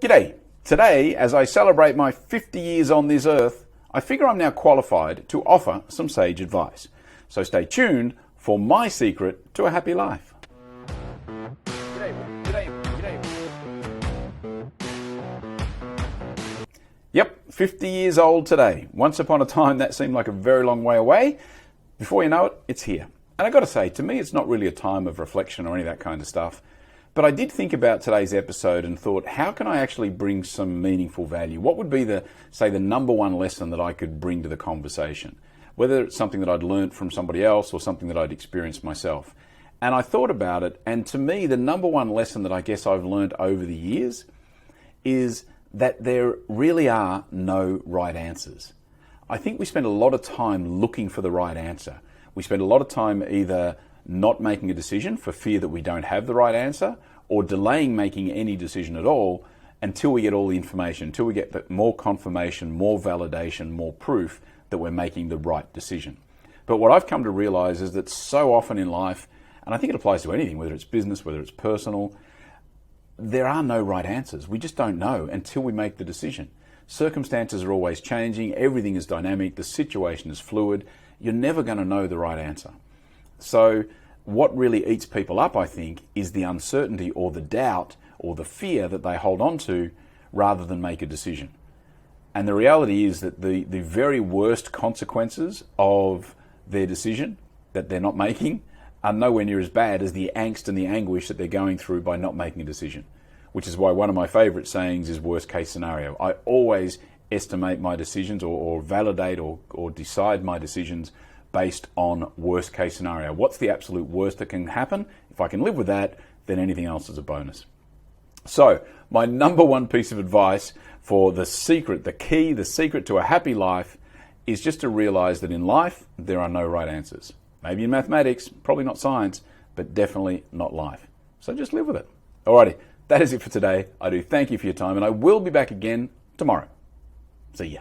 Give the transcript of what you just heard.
G'day. Today, as I celebrate my 50 years on this earth, I figure I'm now qualified to offer some sage advice. So stay tuned for my secret to a happy life. Yep, 50 years old today. Once upon a time, that seemed like a very long way away. Before you know it, it's here. And I got to say, to me, it's not really a time of reflection or any of that kind of stuff. But I did think about today's episode and thought, how can I actually bring some meaningful value? What would be the number one lesson that I could bring to the conversation? Whether it's something that I'd learned from somebody else or something that I'd experienced myself. And I thought about it, and to me, the number one lesson that I guess I've learned over the years is that there really are no right answers. I think we spend a lot of time looking for the right answer. We spend a lot of time either not making a decision for fear that we don't have the right answer, or delaying making any decision at all until we get all the information, until we get more confirmation, more validation, more proof that we're making the right decision. But what I've come to realize is that so often in life, and I think it applies to anything, whether it's business, whether it's personal, there are no right answers. We just don't know until we make the decision. Circumstances are always changing, everything is dynamic, the situation is fluid. You're never going to know the right answer. So what really eats people up, I think, is the uncertainty or the doubt or the fear that they hold on to rather than make a decision. And the reality is that the very worst consequences of their decision that they're not making are nowhere near as bad as the angst and the anguish that they're going through by not making a decision, which is why one of my favorite sayings is worst case scenario. I always estimate my decisions or validate or decide my decisions based on worst case scenario. What's the absolute worst that can happen? If I can live with that, then anything else is a bonus. So my number one piece of advice for the secret to a happy life is just to realize that in life, there are no right answers. Maybe in mathematics, probably not science, but definitely not life. So just live with it. Alrighty, that is it for today. I do thank you for your time, and I will be back again tomorrow. See ya.